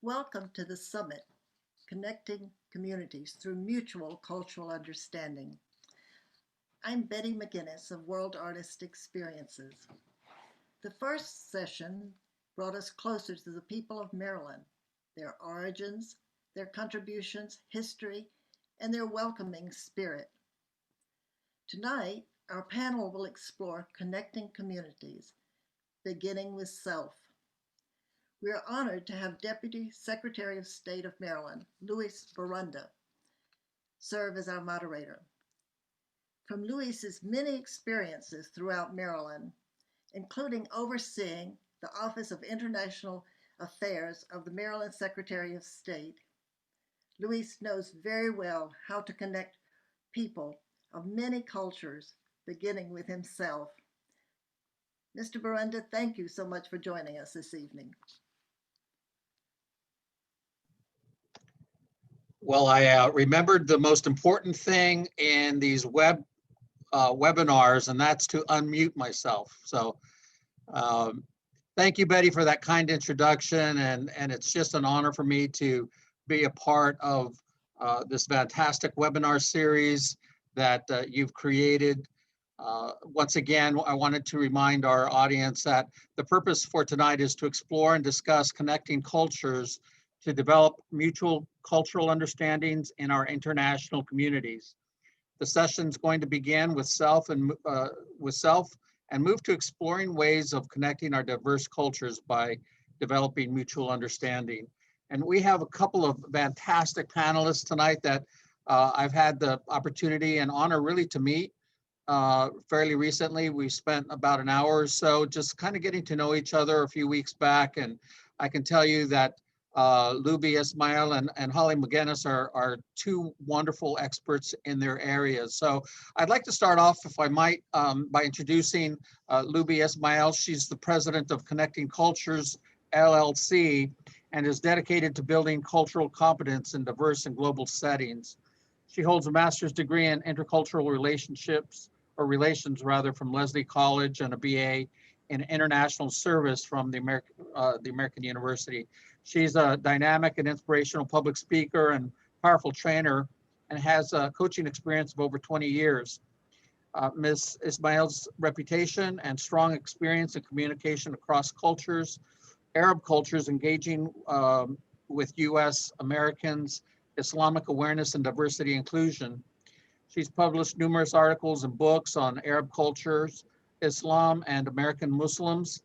Welcome to the summit, Connecting Communities Through Mutual Cultural Understanding. I'm Betty McGinnis of World Artist Experiences. The first session brought us closer to the people of Maryland, their origins, their contributions, history, and their welcoming spirit. Tonight, our panel will explore connecting communities, beginning with self. We are honored to have Deputy Secretary of State of Maryland, Luis Barunda, serve as our moderator. From Luis's many experiences throughout Maryland, including overseeing the Office of International Affairs of the Maryland Secretary of State, Luis knows very well how to connect people of many cultures, beginning with himself. Mr. Barunda, thank you so much for joining us this evening. Well, I remembered the most important thing in these webinars, and that's to unmute myself. So thank you, Betty, for that kind introduction. And it's just an honor for me to be a part of this fantastic webinar series that you've created. Once again, I wanted to remind our audience that the purpose for tonight is to explore and discuss connecting cultures to develop mutual cultural understandings in our international communities. The session is going to begin with self and move to exploring ways of connecting our diverse cultures by developing mutual understanding. And we have a couple of fantastic panelists tonight that I've had the opportunity and honor really to meet fairly recently. We spent about an hour or so just kind of getting to know each other a few weeks back. And I can tell you that Luby Ismail and Holly McGinnis are two wonderful experts in their areas. So I'd like to start off, if I might, by introducing Luby Ismail. She's the president of Connecting Cultures, LLC, and is dedicated to building cultural competence in diverse and global settings. She holds a master's degree in intercultural relations from Lesley College and a BA in international service from the American University. She's a dynamic and inspirational public speaker and powerful trainer and has a coaching experience of over 20 years. Ms. Ismail's reputation and strong experience in communication across cultures, Arab cultures engaging with US Americans, Islamic awareness and diversity inclusion. She's published numerous articles and books on Arab cultures, Islam, and American Muslims.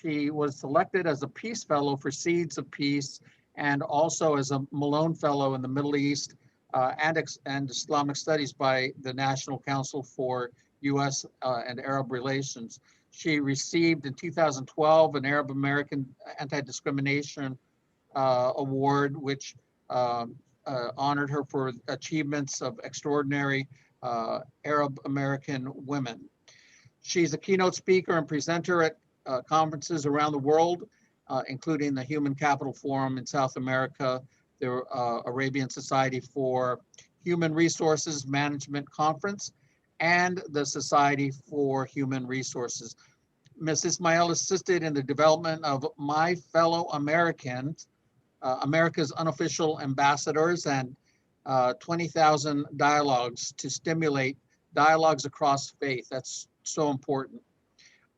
She was selected as a Peace Fellow for Seeds of Peace and also as a Malone Fellow in the Middle East and Islamic Studies by the National Council for US and Arab Relations. She received in 2012 an Arab American Anti-Discrimination Award, which honored her for achievements of extraordinary Arab American women. She's a keynote speaker and presenter at conferences around the world, including the Human Capital Forum in South America, the Arabian Society for Human Resources Management Conference, and the Society for Human Resources. Ms. Ismail assisted in the development of My Fellow Americans, America's Unofficial Ambassadors, and 20,000 dialogues to stimulate dialogues across faith. That's so important.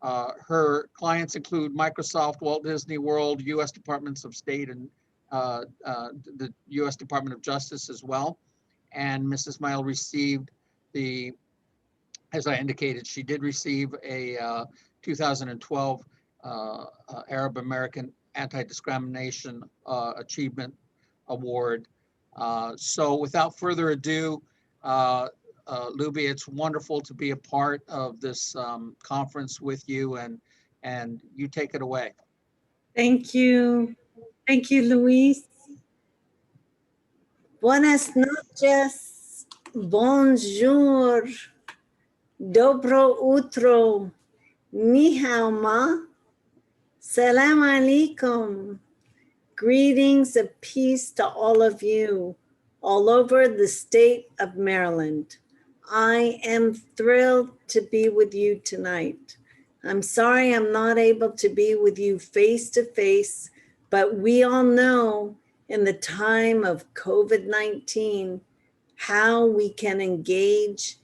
Her clients include Microsoft, Walt Disney World, U.S. Departments of State, and the U.S. Department of Justice as well. And Ms. Ismail received as I indicated, she did receive a 2012 Arab American Anti-Discrimination Achievement Award. So without further ado, Luby, it's wonderful to be a part of this conference with you, and you take it away. Thank you. Thank you, Luis. Buenas noches. Bonjour. Dobro utro. Ni hao ma. Salam alaikum. Greetings of peace to all of you, all over the state of Maryland. I am thrilled to be with you tonight. I'm sorry I'm not able to be with you face to face, But we all know in the time of COVID-19 how we can engage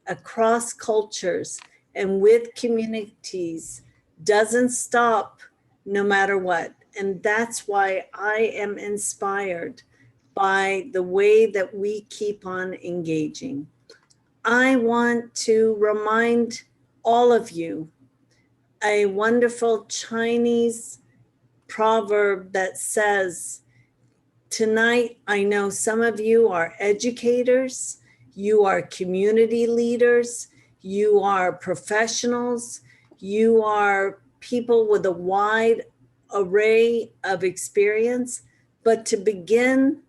across cultures and with communities doesn't stop no matter what. And that's why I am inspired by the way that we keep on engaging. I want to remind all of you a wonderful Chinese proverb that says, tonight, I know some of you are educators, you are community leaders, you are professionals, you are people with a wide array of experience, but to begin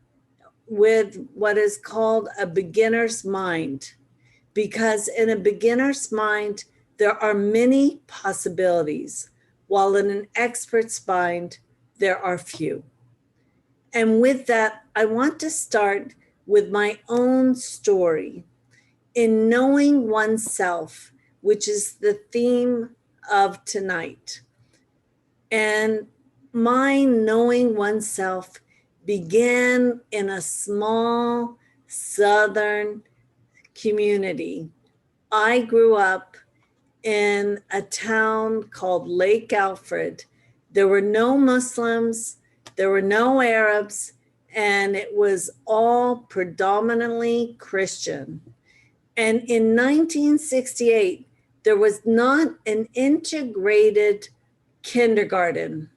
with what is called a beginner's mind, because in a beginner's mind, there are many possibilities, while in an expert's mind, there are few. And with that, I want to start with my own story in knowing oneself, which is the theme of tonight. And my knowing oneself began in a small Southern community. I grew up in a town called Lake Alfred. There were no Muslims, there were no Arabs, and it was all predominantly Christian. And in 1968, there was not an integrated kindergarten.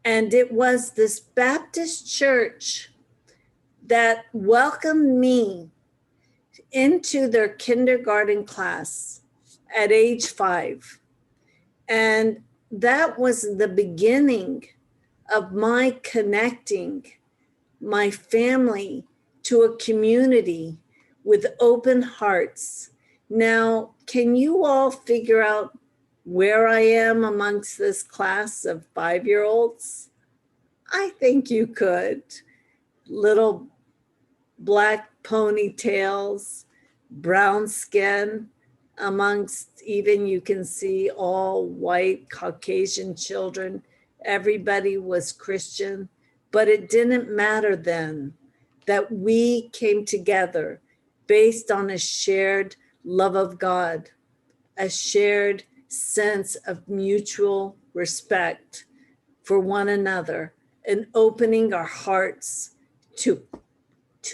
And it was this Baptist church that welcomed me into their kindergarten class at age 5. And that was the beginning of my connecting my family to a community with open hearts. Now, can you all figure out where I am amongst this class of 5-year-olds? I think you could. Little black ponytails, brown skin, amongst even you can see all white Caucasian children. Everybody was Christian, but it didn't matter then that we came together based on a shared love of God, a shared sense of mutual respect for one another, and opening our hearts to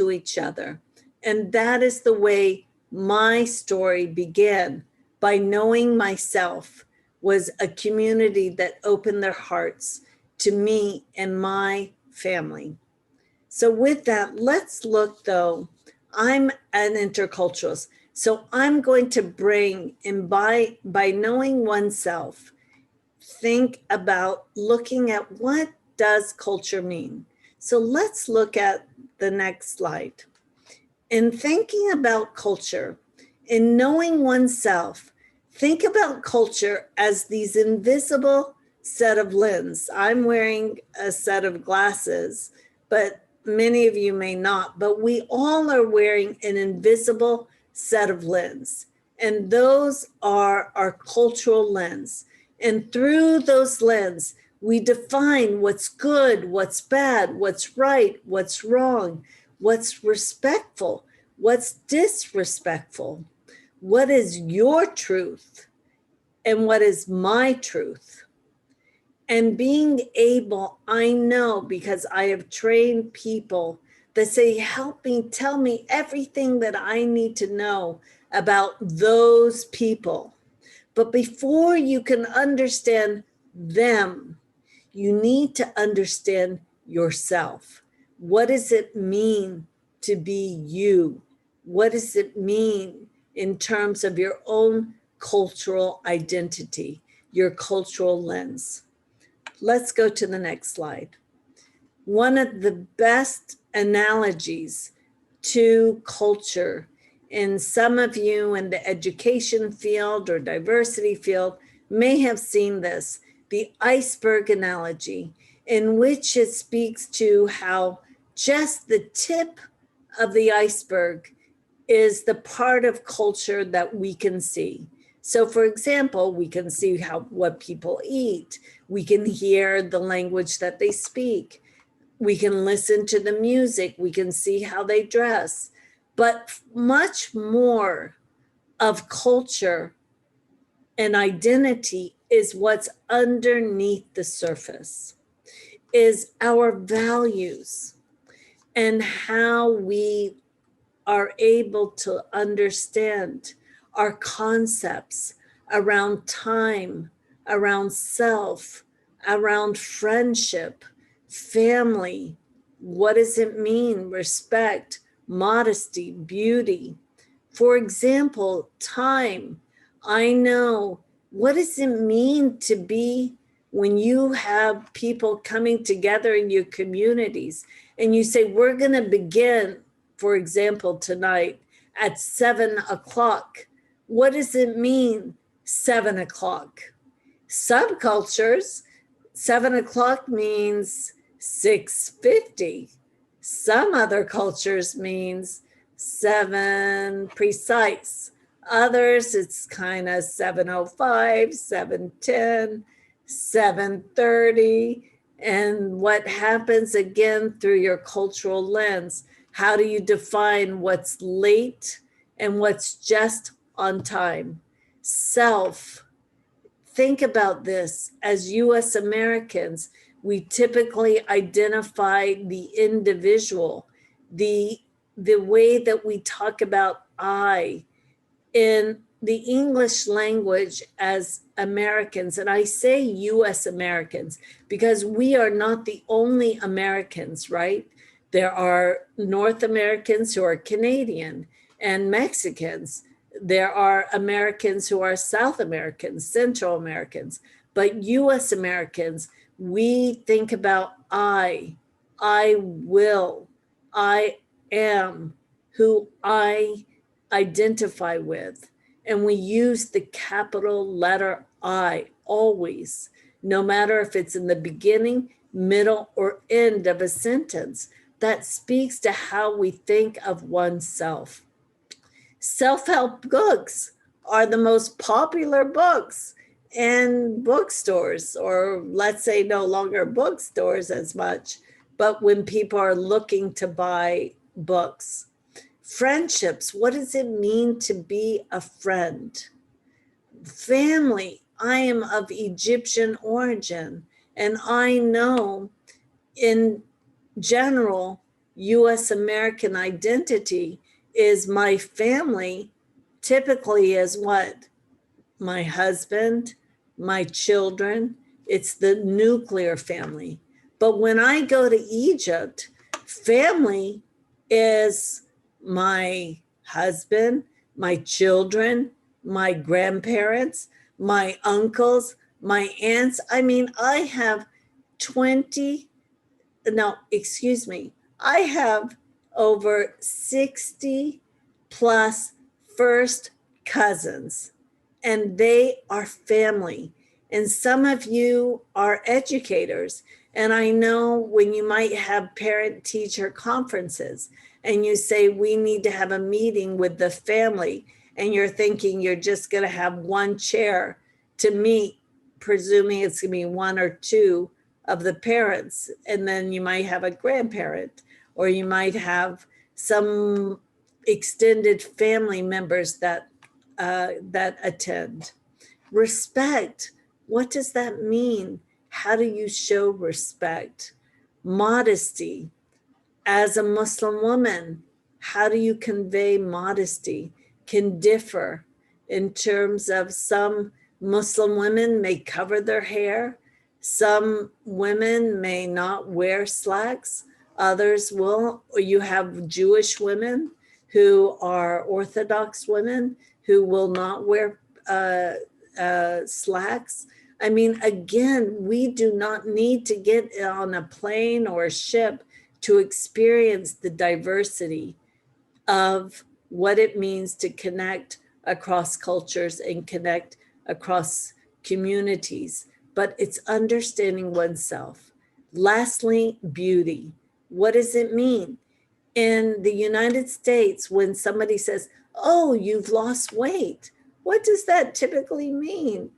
each other. And that is the way my story began, by knowing myself was a community that opened their hearts to me and my family. So with that, let's look though, I'm an interculturalist. So I'm going to bring, and by knowing oneself, think about looking at what does culture mean. So let's look at the next slide. In thinking about culture, in knowing oneself, think about culture as these invisible set of lenses. I'm wearing a set of glasses, but many of you may not, but we all are wearing an invisible set of lenses. And those are our cultural lens. And through those lenses, we define what's good, what's bad, what's right, what's wrong, what's respectful, what's disrespectful, what is your truth, and what is my truth. And being able, I know because I have trained people that say, help me, tell me everything that I need to know about those people. But before you can understand them, you need to understand yourself. What does it mean to be you? What does it mean in terms of your own cultural identity, your cultural lens? Let's go to the next slide. One of the best analogies to culture, and some of you in the education field or diversity field may have seen this, the iceberg analogy, in which it speaks to how just the tip of the iceberg is the part of culture that we can see. So for example, we can see what people eat. We can hear the language that they speak. We can listen to the music. We can see how they dress. But much more of culture and identity is what's underneath the surface, is our values and how we are able to understand our concepts around time, around self, around friendship, family. What does it mean? Respect, modesty, beauty. For example, time. I know, what does it mean to be when you have people coming together in your communities and you say, we're going to begin, for example, tonight at 7 o'clock. What does it mean, 7 o'clock? Subcultures, 7 o'clock means 6:50. Some other cultures means 7 precise. Others, it's kind of 7:05, 7:10, 7:30. And what happens again through your cultural lens? How do you define what's late and what's just on time? Self. Think about this. As US Americans, we typically identify the individual, the way that we talk about I in the English language as Americans, and I say US Americans because we are not the only Americans, right? There are North Americans who are Canadian and Mexicans. There are Americans who are South Americans, Central Americans, but US Americans, we think about I will, I am, who I identify with. And we use the capital letter I always, no matter if it's in the beginning, middle, or end of a sentence. That speaks to how we think of oneself. Self-help books are the most popular books in bookstores, or let's say no longer bookstores as much, but when people are looking to buy books. Friendships, what does it mean to be a friend? Family, I am of Egyptian origin, and I know in general, US American identity is my family typically is what? My husband, my children, it's the nuclear family. But when I go to Egypt, family is my husband, my children, my grandparents, my uncles, my aunts. I mean, I have 20, no, excuse me. I have over 60 plus first cousins, and they are family. And some of you are educators. And I know when you might have parent teacher conferences and you say, we need to have a meeting with the family, and you're thinking you're just going to have one chair to meet, presuming it's going to be one or two of the parents. And then you might have a grandparent, or you might have some extended family members that attend. Respect. What does that mean? How do you show respect? Modesty. As a Muslim woman, how do you convey modesty? Can differ in terms of some Muslim women may cover their hair. Some women may not wear slacks. Others will. Or you have Jewish women who are Orthodox women who will not wear slacks. I mean, again, we do not need to get on a plane or a ship to experience the diversity of what it means to connect across cultures and connect across communities, but it's understanding oneself. Lastly, beauty. What does it mean? In the United States, when somebody says, oh, you've lost weight, What does that typically mean?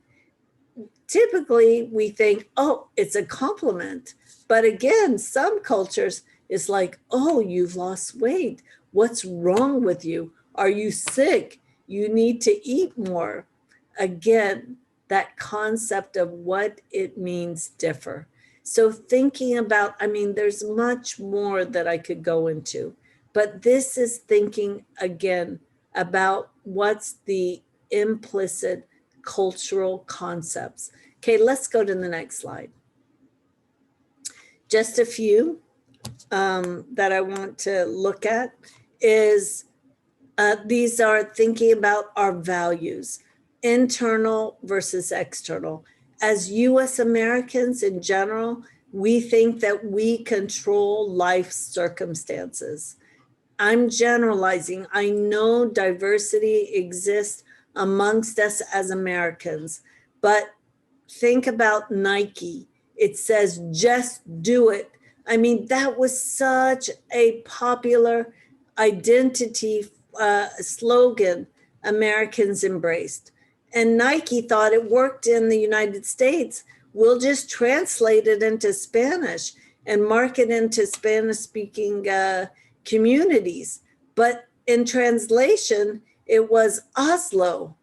Typically we think, oh, it's a compliment. But again, some cultures, it's like, oh, you've lost weight. What's wrong with you? Are you sick? You need to eat more. Again, that concept of what it means differ. So thinking about, I mean, there's much more that I could go into, but this is thinking again about what's the implicit cultural concepts. Okay, let's go to the next slide. Just a few that I want to look at is these are thinking about our values, internal versus external. As US Americans in general, we think that we control life circumstances. I'm generalizing. I know diversity exists amongst us as Americans, but think about Nike. It says, just do it. I mean, that was such a popular identity slogan Americans embraced. And Nike thought it worked in the United States. We'll just translate it into Spanish and market into Spanish speaking communities. But in translation, it was Oslo,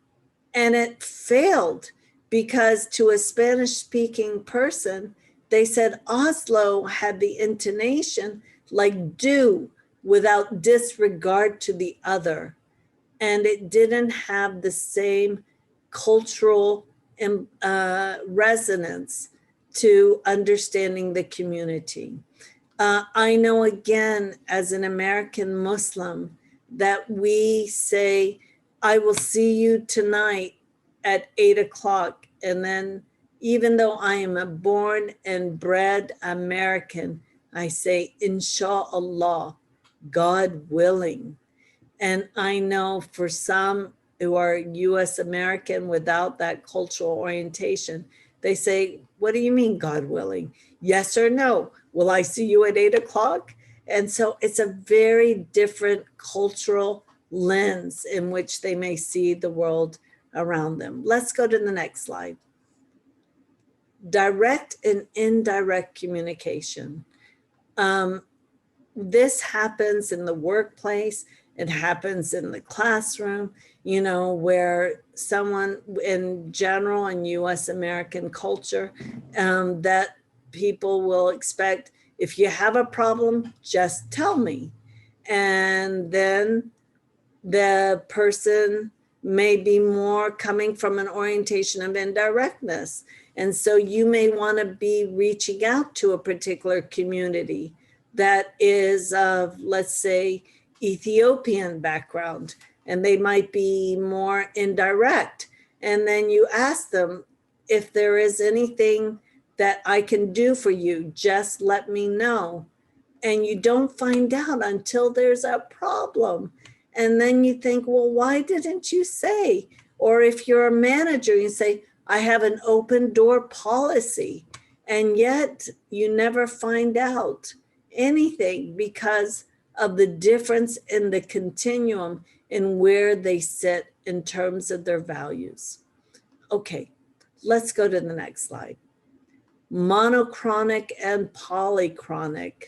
and it failed because to a Spanish speaking person, they said Oslo had the intonation like do without disregard to the other. And it didn't have the same cultural resonance to understanding the community. I know again, as an American Muslim, that we say, I will see you tonight at 8 o'clock. And then even though I am a born and bred American, I say, Inshallah, God willing. And I know for some who are US American without that cultural orientation, they say, what do you mean, God willing? Yes or no? Will I see you at 8 o'clock? And so it's a very different cultural lens in which they may see the world around them. Let's go to the next slide. Direct and indirect communication. This happens in the workplace. It happens in the classroom, you know, where someone in general in US American culture, that people will expect, if you have a problem, just tell me. And then the person may be more coming from an orientation of indirectness. And so you may want to be reaching out to a particular community that is of, let's say, Ethiopian background, and they might be more indirect. And then you ask them, if there is anything that I can do for you, just let me know. And you don't find out until there's a problem. And then you think, well, why didn't you say? Or if you're a manager, you say, I have an open door policy. And yet you never find out anything because of the difference in the continuum in where they sit in terms of their values. Okay, let's go to the next slide. Monochronic and polychronic.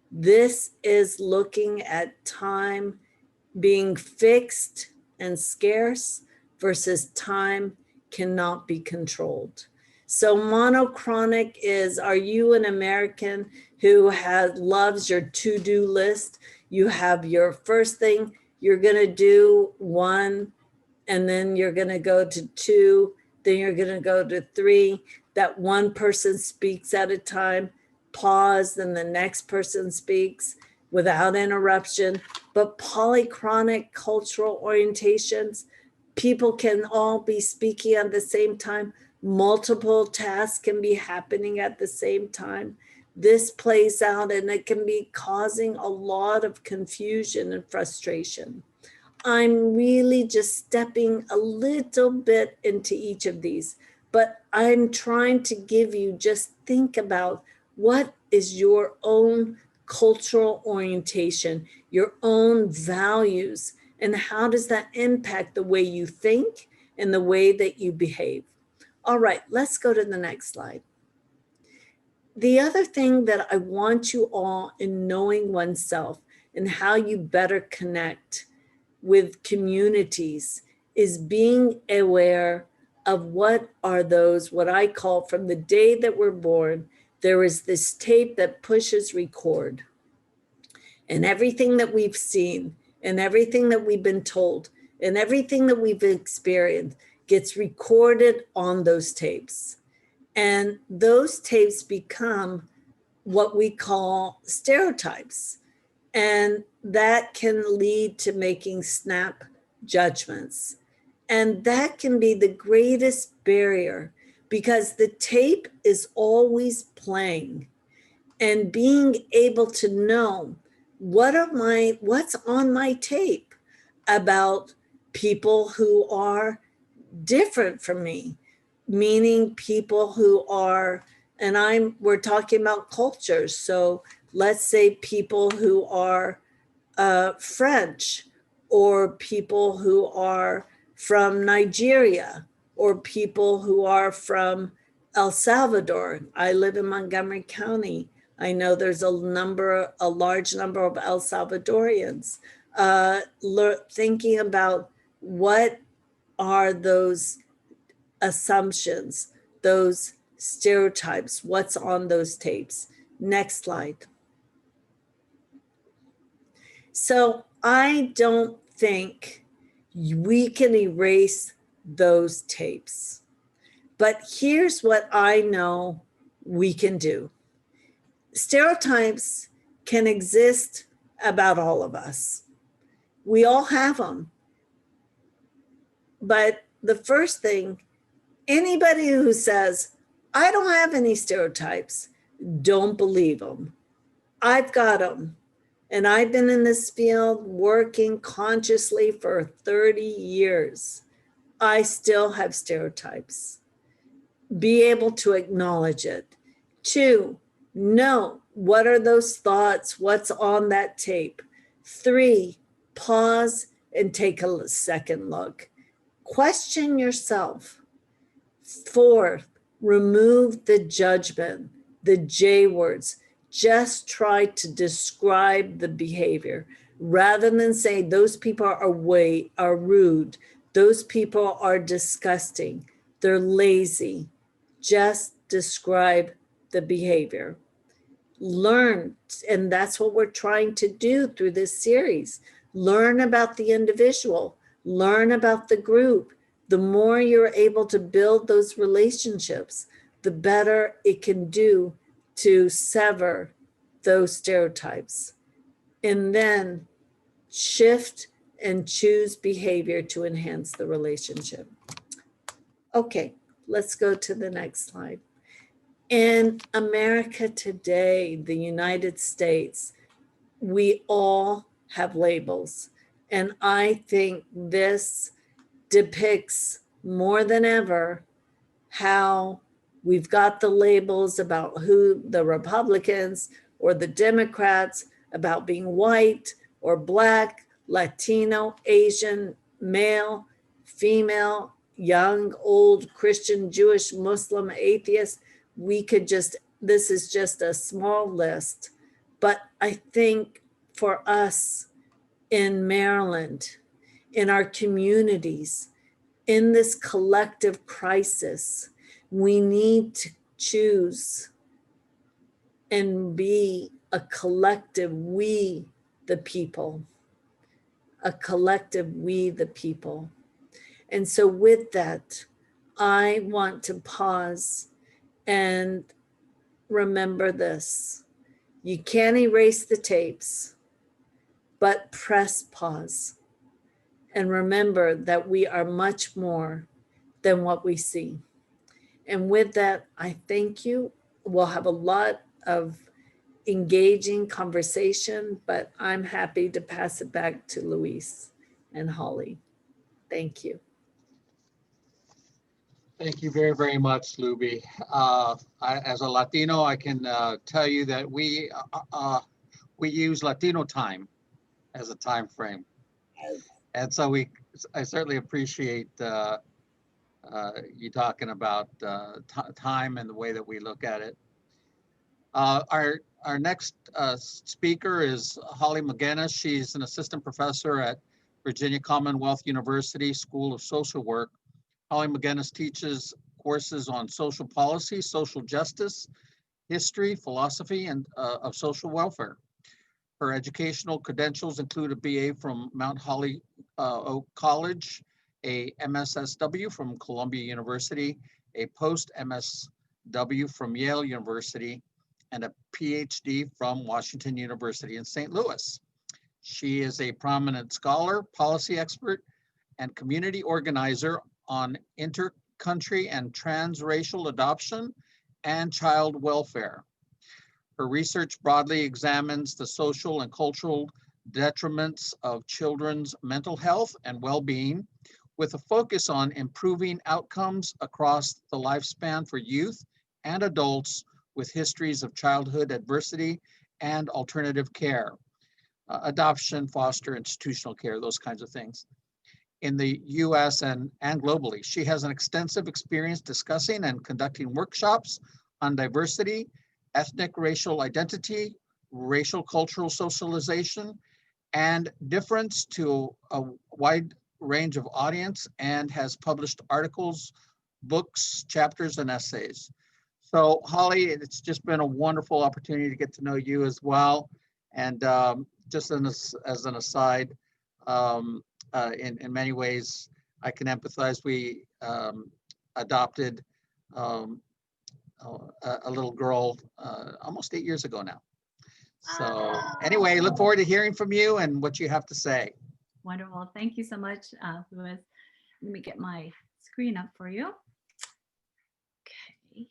This is looking at time being fixed and scarce versus time cannot be controlled. So monochronic is, are you an American who loves your to-do list? You have your first thing, you're gonna do 1, and then you're gonna go to 2, then you're gonna go to 3. That one person speaks at a time, pause, then the next person speaks without interruption. But polychronic cultural orientations, people can all be speaking at the same time. Multiple tasks can be happening at the same time. This plays out and it can be causing a lot of confusion and frustration. I'm really just stepping a little bit into each of these, but I'm trying to give you, just think about what is your own cultural orientation, your own values, and how does that impact the way you think, in the way that you behave. All right, let's go to the next slide. The other thing that I want you all in knowing oneself and how you better connect with communities is being aware of what are those, what I call from the day that we're born, there is this tape that pushes record. And everything that we've seen and everything that we've been told and everything that we've experienced gets recorded on those tapes. And those tapes become what we call stereotypes. And that can lead to making snap judgments. And that can be the greatest barrier because the tape is always playing. And being able to know what's on my tape about people who are different from me, meaning people who are, and we're talking about cultures. So let's say people who are French, or people who are from Nigeria, or people who are from El Salvador. I live in Montgomery County. I know there's a large number of El Salvadorians. Thinking about what are those assumptions, those stereotypes, what's on those tapes. Next slide. So I don't think we can erase those tapes. But here's what I know we can do. Stereotypes can exist about all of us. We all have them. But the first thing, anybody who says, I don't have any stereotypes, don't believe them. I've got them. And I've been in this field working consciously for 30 years. I still have stereotypes. Be able to acknowledge it. 2, know what are those thoughts, what's on that tape. 3, pause and take a second look. Question yourself. 4, remove the judgment, the J words. Just try to describe the behavior rather than say those people are rude. Those people are disgusting. They're lazy. Just describe the behavior. Learn, and that's what we're trying to do through this series. Learn about the individual. Learn about the group. The more you're able to build those relationships, the better it can do to sever those stereotypes. And then shift and choose behavior to enhance the relationship. Okay, let's go to the next slide. In America today, the United States, we all have labels. And I think this depicts more than ever how we've got the labels about who the Republicans or the Democrats, about being white or black, Latino, Asian, male, female, young, old, Christian, Jewish, Muslim, atheist. This is just a small list. But I think for us in Maryland, in our communities, in this collective crisis, we need to choose and be a collective, we the people, a collective, we the people. And so with that, I want to pause and remember this. You can't erase the tapes, but press pause. And remember that we are much more than what we see. And with that, I thank you. We'll have a lot of engaging conversation, but I'm happy to pass it back to Luis and Holly. Thank you. Thank you very, very much, Luby. As a Latino, I can tell you that we use Latino time as a time frame. And so I certainly appreciate you talking about time and the way that we look at it. Our next speaker is Holly McGinnis. She's an assistant professor at Virginia Commonwealth University School of Social Work. Holly McGinnis teaches courses on social policy, social justice, history, philosophy, and of social welfare. Her educational credentials include a BA from Mount Holyoke College, a MSSW from Columbia University, a post-MSW from Yale University, and a PhD from Washington University in St. Louis. She is a prominent scholar, policy expert, and community organizer on inter-country and transracial adoption and child welfare. Her research broadly examines the social and cultural detriments of children's mental health and well-being, with a focus on improving outcomes across the lifespan for youth and adults with histories of childhood adversity and alternative care, adoption, foster, institutional care, those kinds of things, in the US and globally. She has an extensive experience discussing and conducting workshops on diversity, ethnic racial identity, racial cultural socialization, and difference to a wide range of audience, and has published articles, books, chapters, and essays. So Holly, it's just been a wonderful opportunity to get to know you as well. And just as an aside, in many ways, I can empathize. We adopted a little girl almost 8 years ago now. So anyway, look forward to hearing from you and what you have to say. Wonderful. Thank you so much, Louis. Let me get my screen up for you. Okay.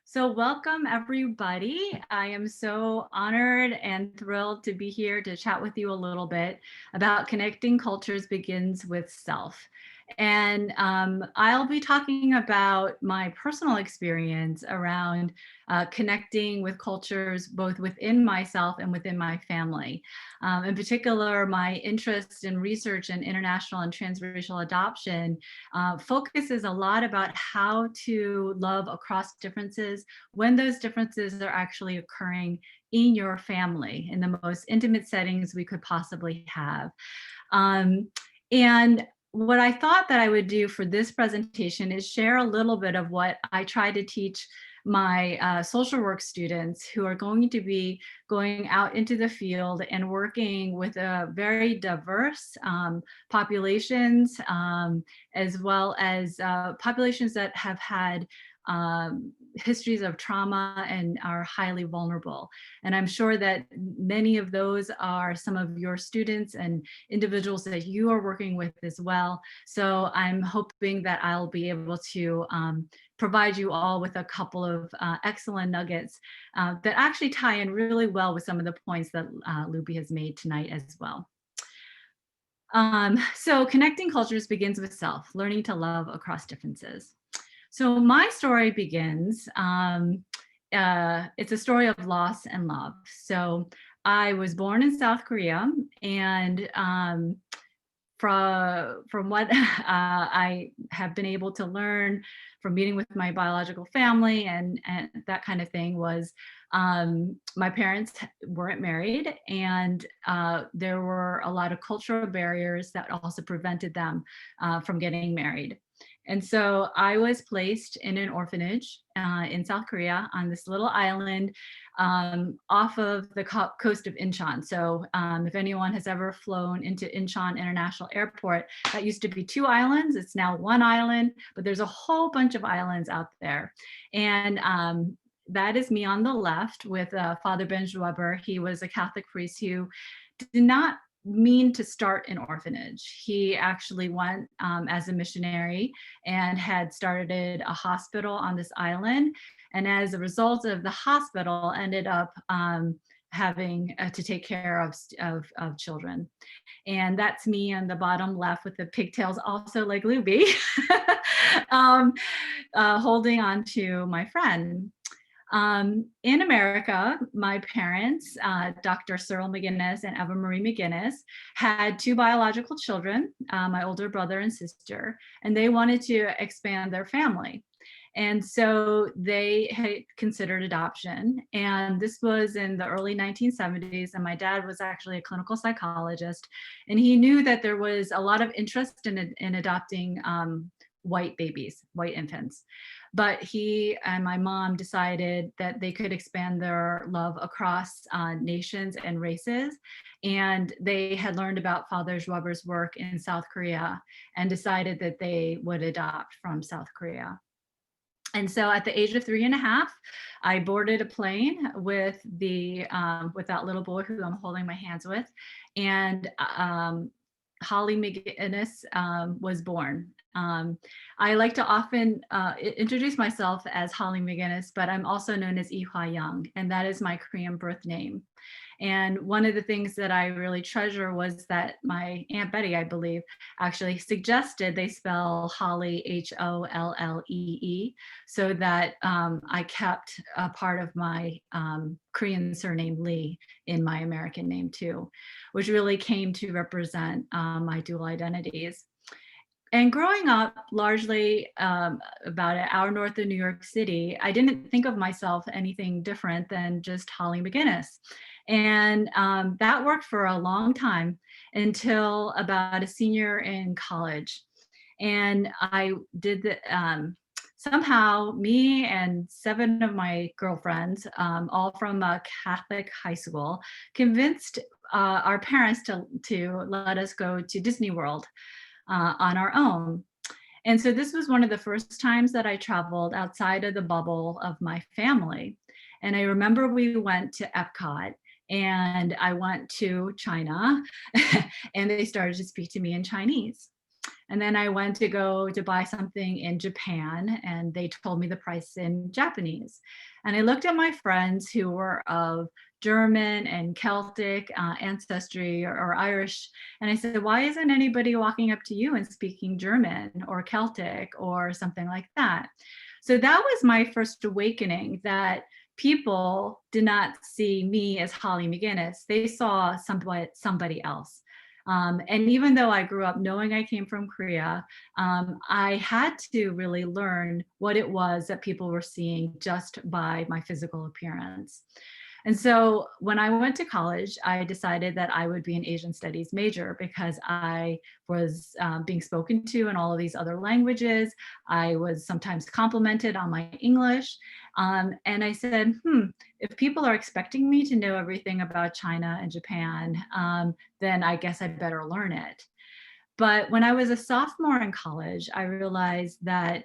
So welcome, everybody. I am so honored and thrilled to be here to chat with you a little bit about Connecting Cultures Begins with Self. And I'll be talking about my personal experience around connecting with cultures both within myself and within my family. In particular, my interest in research in international and transracial adoption focuses a lot about how to love across differences when those differences are actually occurring in your family in the most intimate settings we could possibly have. And what I thought that I would do for this presentation is share a little bit of what I try to teach my social work students who are going to be going out into the field and working with a very diverse populations, as well as populations that have had histories of trauma and are highly vulnerable. And I'm sure that many of those are some of your students and individuals that you are working with as well. So I'm hoping that I'll be able to provide you all with a couple of excellent nuggets that actually tie in really well with some of the points that Luby has made tonight as well. So connecting cultures begins with self, learning to love across differences. So my story begins, it's a story of loss and love. So I was born in South Korea, and from what I have been able to learn from meeting with my biological family and that kind of thing was my parents weren't married, and there were a lot of cultural barriers that also prevented them from getting married. And so I was placed in an orphanage in South Korea on this little island off of the coast of Incheon. So if anyone has ever flown into Incheon International Airport, that used to be 2 islands. It's now 1 island, but there's a whole bunch of islands out there. And that is me on the left with Father Ben Weber. He was a Catholic priest who did not mean to start an orphanage. He actually went as a missionary and had started a hospital on this island. And as a result of the hospital, ended up having to take care of children. And that's me on the bottom left with the pigtails, also like Luby, holding on to my friend. In America, my parents, Dr. Cyril McGinnis and Eva Marie McGinnis, had two biological children, my older brother and sister, and they wanted to expand their family. And so they had considered adoption. And this was in the early 1970s. And my dad was actually a clinical psychologist. And he knew that there was a lot of interest in adopting white babies, white infants. But he and my mom decided that they could expand their love across nations and races. And they had learned about Father Weber's work in South Korea and decided that they would adopt from South Korea. And so at the age of 3.5, I boarded a plane with with that little boy who I'm holding my hands with, and Holly McGinnis was born. I like to often introduce myself as Holly McGinnis, but I'm also known as Ihwa Young, and that is my Korean birth name. And one of the things that I really treasure was that my Aunt Betty, I believe, actually suggested they spell Holly Hollee, so that I kept a part of my Korean surname Lee in my American name too, which really came to represent my dual identities. And growing up largely about an hour north of New York City, I didn't think of myself anything different than just Holly McGinnis. And that worked for a long time until about a senior in college. And I did somehow me and 7 of my girlfriends, all from a Catholic high school, convinced our parents to let us go to Disney World on our own. And so this was one of the first times that I traveled outside of the bubble of my family. And I remember we went to Epcot, and I went to China and they started to speak to me in Chinese. And then I went to go to buy something in Japan, and they told me the price in Japanese. And I looked at my friends who were of German and Celtic ancestry or Irish, and I said, why isn't anybody walking up to you and speaking German or Celtic or something like that? So that was my first awakening, that people did not see me as Holly McGinnis. They saw somebody else. And even though I grew up knowing I came from Korea, I had to really learn what it was that people were seeing just by my physical appearance. And so when I went to college, I decided that I would be an Asian studies major because I was being spoken to in all of these other languages. I was sometimes complimented on my English. And I said, if people are expecting me to know everything about China and Japan, then I guess I'd better learn it. But when I was a sophomore in college, I realized that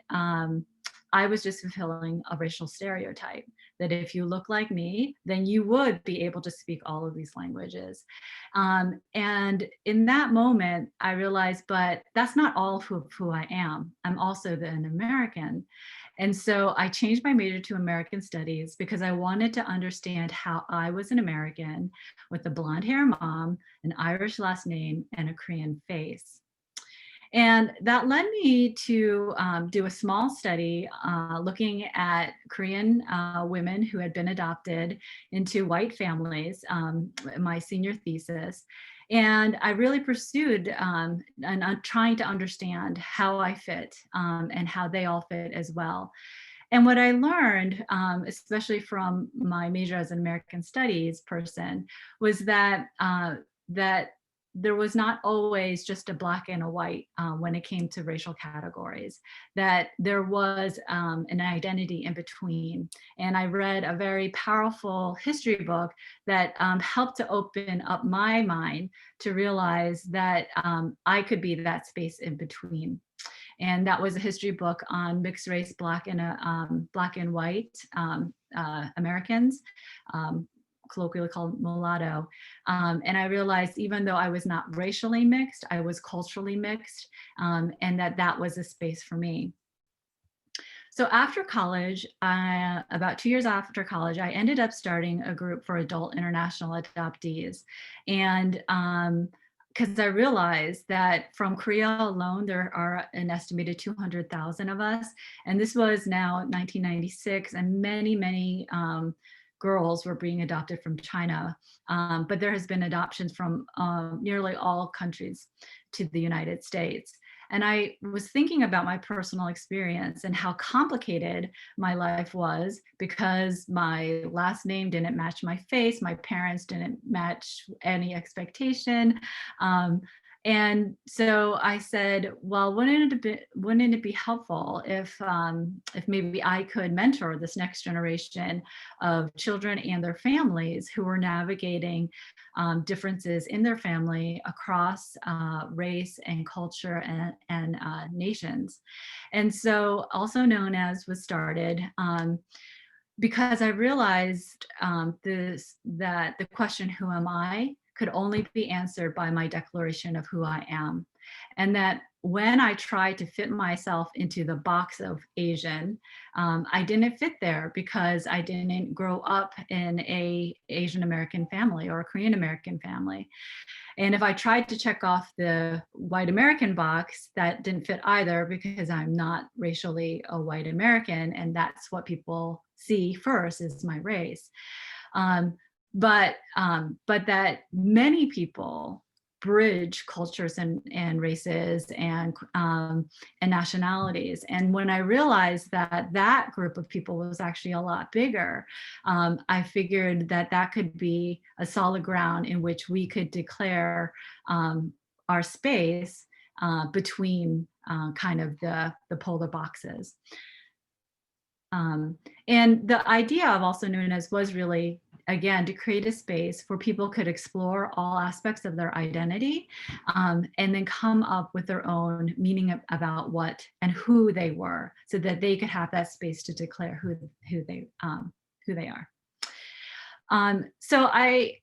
I was just fulfilling a racial stereotype, that if you look like me, then you would be able to speak all of these languages. And in that moment, I realized, but that's not all who I am. I'm also an American. And so I changed my major to American Studies because I wanted to understand how I was an American with a blonde hair mom, an Irish last name, and a Korean face. And that led me to do a small study looking at Korean women who had been adopted into white families, my senior thesis. And I really pursued and trying to understand how I fit and how they all fit as well. And what I learned, especially from my major as an American Studies person, was that that there was not always just a black and a white when it came to racial categories, that there was an identity in between. And I read a very powerful history book that helped to open up my mind to realize that I could be that space in between. And that was a history book on mixed race black and white Americans, colloquially called mulatto. And I realized even though I was not racially mixed, I was culturally mixed, and that was a space for me. So after college, about 2 years after college, I ended up starting a group for adult international adoptees. And because I realized that from Korea alone, there are an estimated 200,000 of us. And this was now 1996, and many, many girls were being adopted from China. But there has been adoptions from nearly all countries to the United States. And I was thinking about my personal experience and how complicated my life was because my last name didn't match my face. My parents didn't match any expectation. And so I said, well, wouldn't it be helpful if maybe I could mentor this next generation of children and their families who were navigating differences in their family across race and culture and nations. And so also known as was started because I realized that the question, who am I, could only be answered by my declaration of who I am. And that when I tried to fit myself into the box of Asian, I didn't fit there because I didn't grow up in a Asian American family or a Korean American family. And if I tried to check off the white American box, that didn't fit either because I'm not racially a white American, and that's what people see first is my race. But that many people bridge cultures and races and nationalities. And when I realized that that group of people was actually a lot bigger, I figured that that could be a solid ground in which we could declare our space between kind of the polar boxes. And the idea of also known as was really, again, to create a space where people could explore all aspects of their identity and then come up with their own meaning about what and who they were so that they could have that space to declare who they are. So I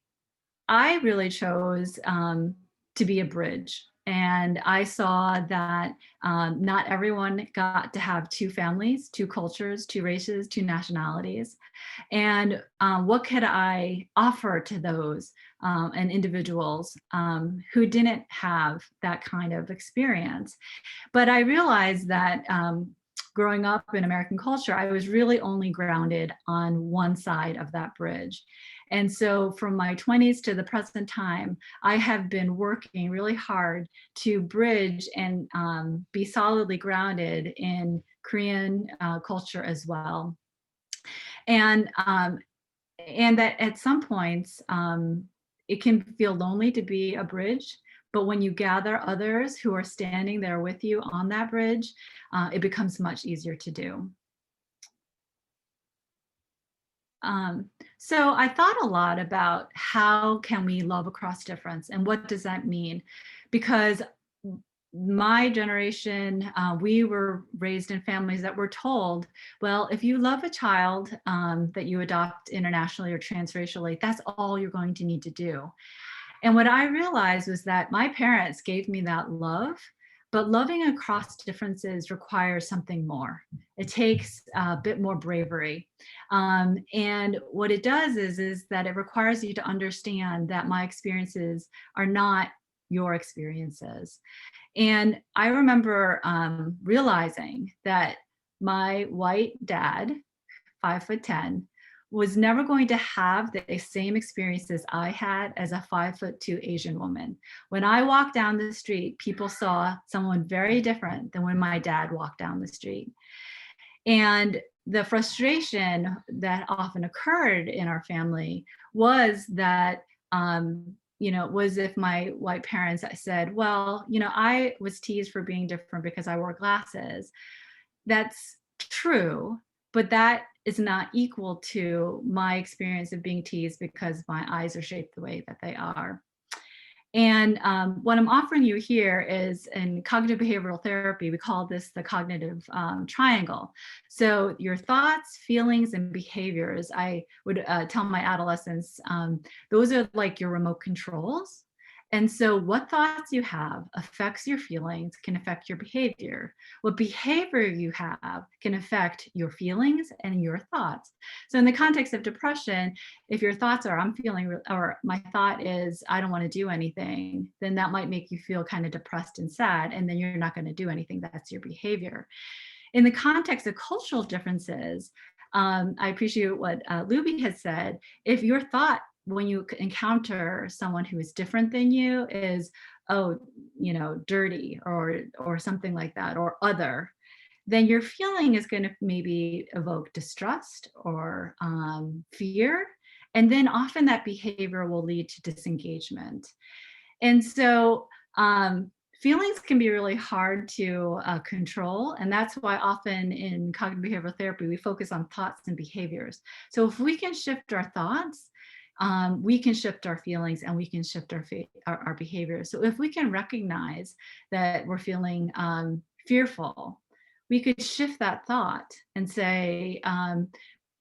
really chose to be a bridge. And I saw that not everyone got to have two families, two cultures, two races, two nationalities. And what could I offer to those and individuals who didn't have that kind of experience? But I realized that growing up in American culture, I was really only grounded on one side of that bridge. And so from my 20s to the present time, I have been working really hard to bridge and be solidly grounded in Korean culture as well. And that at some points, it can feel lonely to be a bridge, but when you gather others who are standing there with you on that bridge, it becomes much easier to do. So I thought a lot about how can we love across difference and what does that mean? Because my generation, we were raised in families that were told, well, if you love a child that you adopt internationally or transracially, that's all you're going to need to do. And what I realized was that my parents gave me that love, but loving across differences requires something more. It takes a bit more bravery. And what it does is that it requires you to understand that my experiences are not your experiences. And I remember realizing that my white dad, 5'10", was never going to have the same experiences I had as a 5'2" Asian woman. When I walked down the street, people saw someone very different than when my dad walked down the street. And the frustration that often occurred in our family was that, was if my white parents said, well, I was teased for being different because I wore glasses. That's true, but that is not equal to my experience of being teased because my eyes are shaped the way that they are. And what I'm offering you here is in cognitive behavioral therapy, we call this the cognitive triangle. So your thoughts, feelings, and behaviors, I would tell my adolescents, those are like your remote controls. And so what thoughts you have affects your feelings, can affect your behavior. What behavior you have can affect your feelings and your thoughts. So in the context of depression, if your thoughts are, I'm feeling, or my thought is, I don't want to do anything, then that might make you feel kind of depressed and sad, and then you're not going to do anything. That's your behavior. In the context of cultural differences, I appreciate what Luby had said. If your thought when you encounter someone who is different than you is, oh, dirty or something like that, or other, then your feeling is going to maybe evoke distrust or fear. And then often that behavior will lead to disengagement. And so feelings can be really hard to control. And that's why often in cognitive behavioral therapy, we focus on thoughts and behaviors. So if we can shift our thoughts, we can shift our feelings and we can shift our behavior. So if we can recognize that we're feeling fearful, we could shift that thought and say,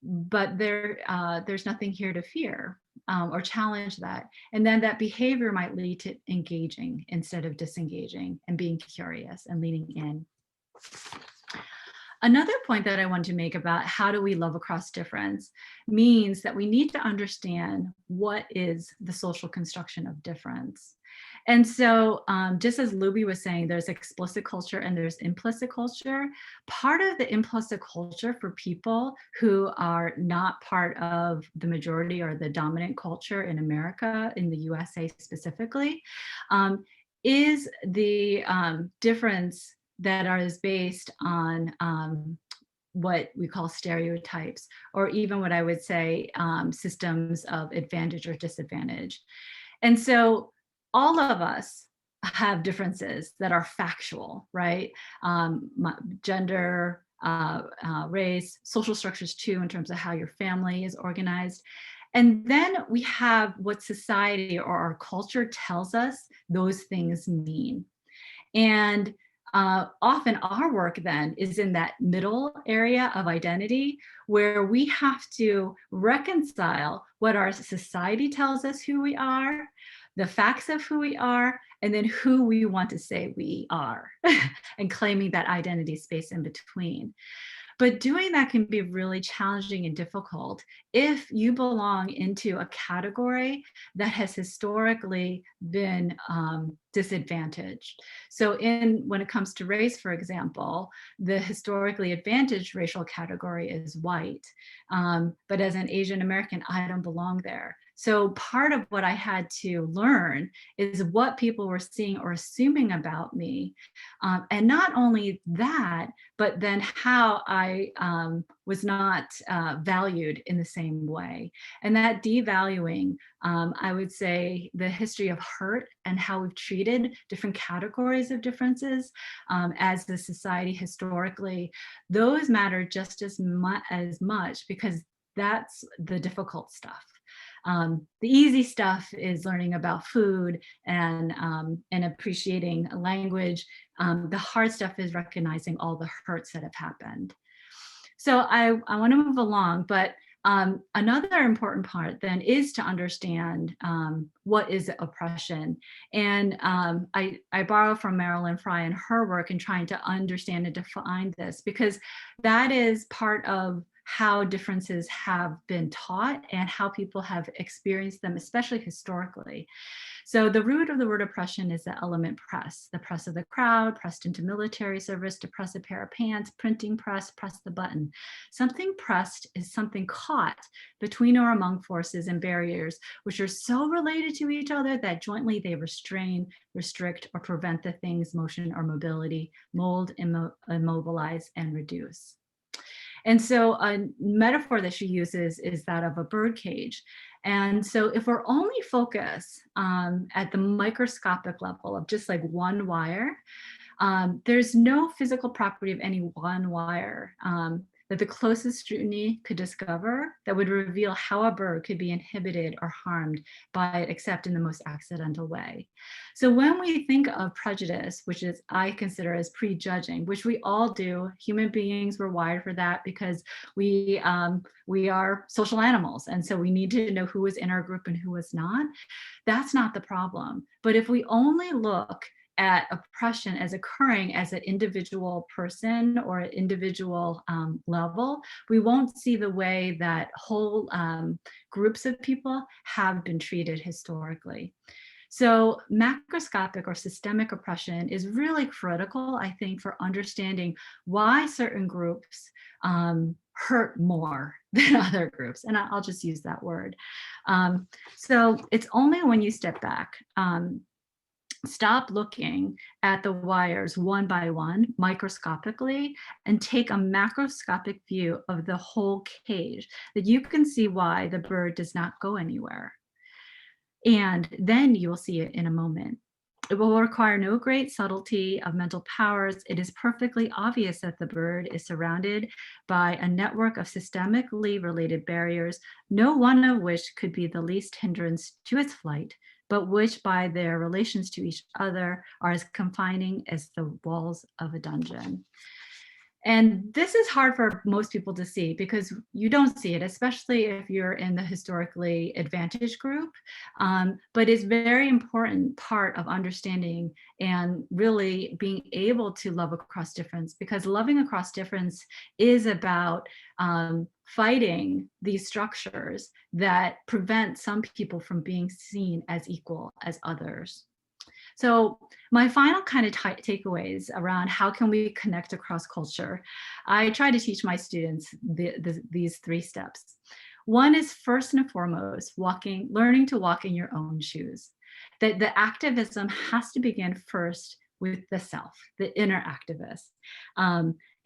but there's nothing here to fear, or challenge that. And then that behavior might lead to engaging instead of disengaging, and being curious and leaning in. Another point that I want to make about how do we love across difference means that we need to understand what is the social construction of difference. And so just as Luby was saying, there's explicit culture and there's implicit culture. Part of the implicit culture for people who are not part of the majority or the dominant culture in America, in the USA specifically, is the difference that is based on what we call stereotypes, or even what I would say systems of advantage or disadvantage. And so all of us have differences that are factual, right? Gender, race, social structures too, in terms of how your family is organized. And then we have what society or our culture tells us those things mean. And often our work then is in that middle area of identity, where we have to reconcile what our society tells us who we are, the facts of who we are, and then who we want to say we are, and claiming that identity space in between. But doing that can be really challenging and difficult if you belong into a category that has historically been disadvantaged. So when it comes to race, for example, the historically advantaged racial category is white. But as an Asian American, I don't belong there. So part of what I had to learn is what people were seeing or assuming about me. And not only that, but then how I was not valued in the same way. And that devaluing, I would say the history of hurt and how we've treated different categories of differences as the society historically, those matter just as much, because that's the difficult stuff. The easy stuff is learning about food and appreciating language. The hard stuff is recognizing all the hurts that have happened. So I want to move along, but another important part then is to understand what is oppression. And I borrow from Marilyn Fry and her work in trying to understand and define this, because that is part of how differences have been taught and how people have experienced them, especially historically. So the root of the word oppression is the element press, the press of the crowd, pressed into military service, to press a pair of pants, printing press, press the button. Something pressed is something caught between or among forces and barriers, which are so related to each other that jointly they restrain, restrict, or prevent the thing's motion or mobility, mold, immobilize, and reduce. And so a metaphor that she uses is that of a bird cage. And so if we're only focused at the microscopic level of just like one wire, there's no physical property of any one wire that the closest scrutiny could discover that would reveal how a bird could be inhibited or harmed by it except in the most accidental way. So when we think of prejudice, which is I consider as prejudging, which we all do, human beings were wired for that because we are social animals. And so we need to know who was in our group and who was not. That's not the problem. But if we only look at oppression as occurring as an individual person or an individual level, we won't see the way that whole groups of people have been treated historically. So macroscopic or systemic oppression is really critical, I think, for understanding why certain groups hurt more than other groups. And I'll just use that word. So it's only when you step back, stop looking at the wires one by one microscopically and take a macroscopic view of the whole cage that you can see why the bird does not go anywhere. And then you will see it in a moment. It will require no great subtlety of mental powers. It is perfectly obvious that the bird is surrounded by a network of systemically related barriers, no one of which could be the least hindrance to its flight, but which by their relations to each other are as confining as the walls of a dungeon. And this is hard for most people to see because you don't see it, especially if you're in the historically advantaged group. But it's very important part of understanding and really being able to love across difference, because loving across difference is about fighting these structures that prevent some people from being seen as equal as others. So my final kind of takeaways around how can we connect across culture, I try to teach my students these 3 steps. One is first and foremost, learning to walk in your own shoes. That the activism has to begin first with the self, the inner activist.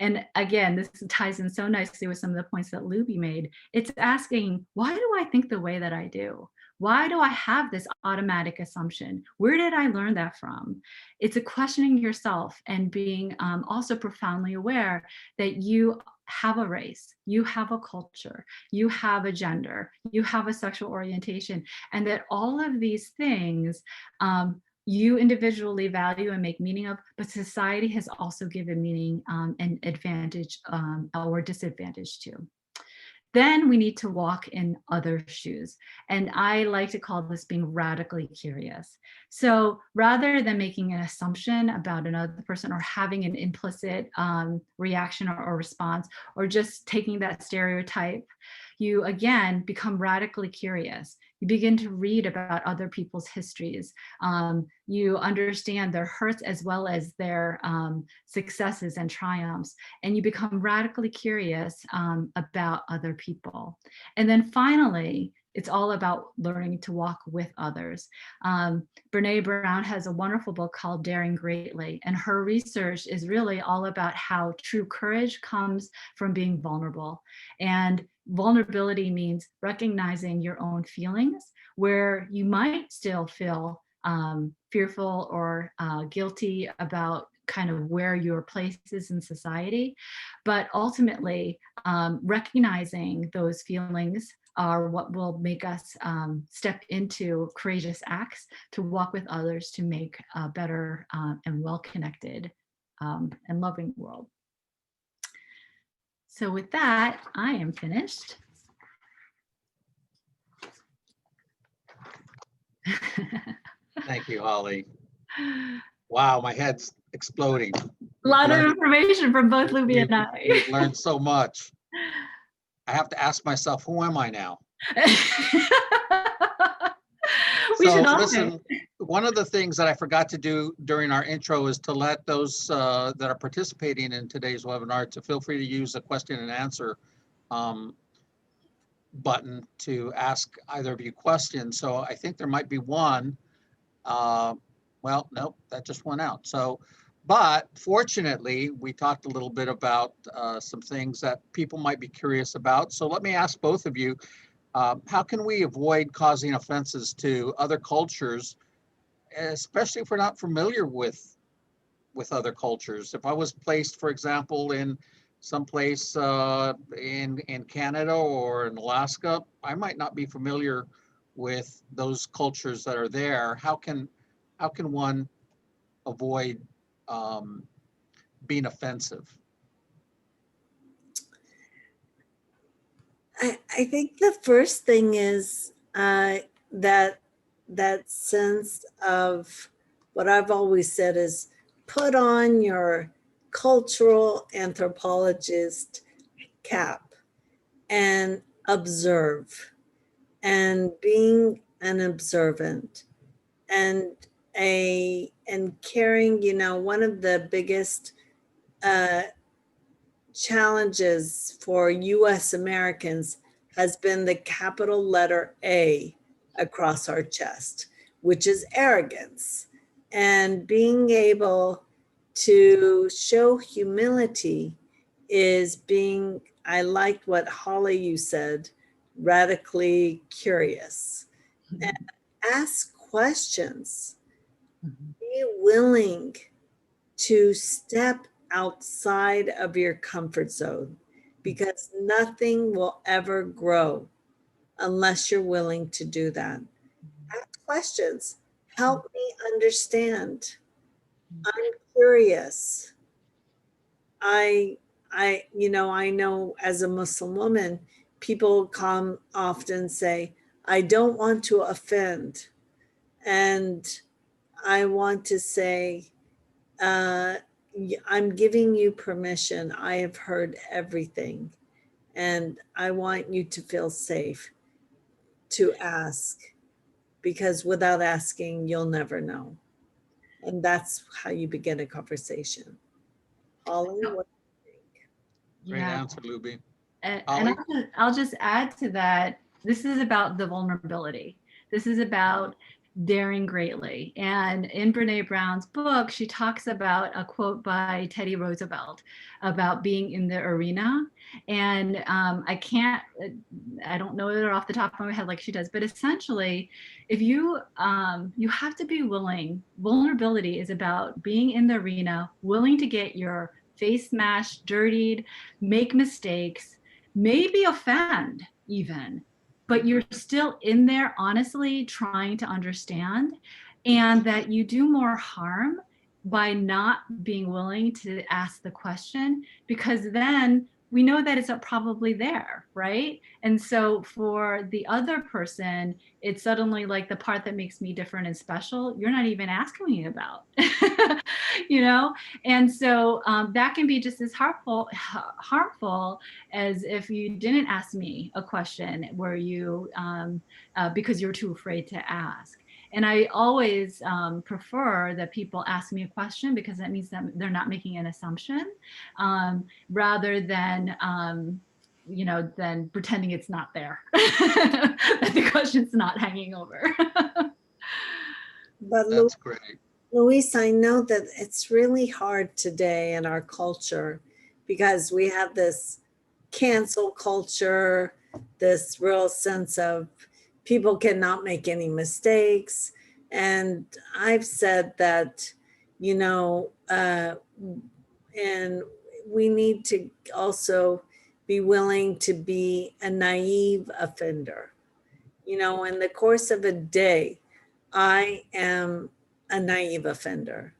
And again, this ties in so nicely with some of the points that Luby made. It's asking, why do I think the way that I do? Why do I have this automatic assumption? Where did I learn that from? It's a questioning yourself and being also profoundly aware that you have a race, you have a culture, you have a gender, you have a sexual orientation, and that all of these things you individually value and make meaning of, but society has also given meaning and advantage or disadvantage to. Then we need to walk in other shoes. And I like to call this being radically curious. So rather than making an assumption about another person or having an implicit reaction or response, or just taking that stereotype, you again become radically curious. You begin to read about other people's histories. You understand their hurts as well as their successes and triumphs. And you become radically curious about other people. And then finally, it's all about learning to walk with others. Brene Brown has a wonderful book called Daring Greatly, and her research is really all about how true courage comes from being vulnerable. And vulnerability means recognizing your own feelings where you might still feel fearful or guilty about kind of where your place is in society, but ultimately recognizing those feelings are what will make us step into courageous acts to walk with others to make a better and well-connected and loving world. So with that, I am finished. Thank you, Holly. Wow, my head's exploding. A lot of information from both Luby and I. We've learned so much. I have to ask myself, who am I now? Listen, one of the things that I forgot to do during our intro is to let those that are participating in today's webinar to feel free to use the question and answer button to ask either of you questions. So I think there might be one. Well, nope, that just went out. So, but fortunately, we talked a little bit about some things that people might be curious about. So let me ask both of you, how can we avoid causing offenses to other cultures, especially if we're not familiar with other cultures? If I was placed, for example, in someplace in Canada or in Alaska, I might not be familiar with those cultures that are there. How can one avoid being offensive? I think the first thing is that that sense of what I've always said is put on your cultural anthropologist cap and observe, and being an observant and caring. One of the biggest uh, challenges for US Americans has been the capital letter A across our chest, which is arrogance. And being able to show humility is being, I liked what Holly you said, radically curious. And ask questions. Be willing to step outside of your comfort zone, because nothing will ever grow unless you're willing to do that. Ask questions. Help me understand. I'm curious. I know as a Muslim woman, people come often say, I don't want to offend. And I want to say, I'm giving you permission. I have heard everything, and I want you to feel safe to ask, because without asking, you'll never know. And that's how you begin a conversation. Holly, what do you think? Great Yeah. answer, Luby. And Holly? I'll just add to that. This is about the vulnerability. This is about daring greatly. And in Brene Brown's book, she talks about a quote by Teddy Roosevelt about being in the arena. And I don't know it off the top of my head like she does, but essentially, if you have to be willing. Vulnerability is about being in the arena, willing to get your face smashed, dirtied, make mistakes, maybe offend even, but you're still in there honestly trying to understand, and that you do more harm by not being willing to ask the question, because then we know that it's probably there, right? And so for the other person, it's suddenly like the part that makes me different and special, you're not even asking me about, you know? And so that can be just as harmful as if you didn't ask me a question where you, because you're too afraid to ask. And I always prefer that people ask me a question, because that means that they're not making an assumption, rather than, than pretending it's not there, that the question's not hanging over. But That's great. Luis, I know that it's really hard today in our culture, because we have this cancel culture, this real sense of people cannot make any mistakes. And I've said that, and we need to also be willing to be a naive offender. In the course of a day, I am a naive offender,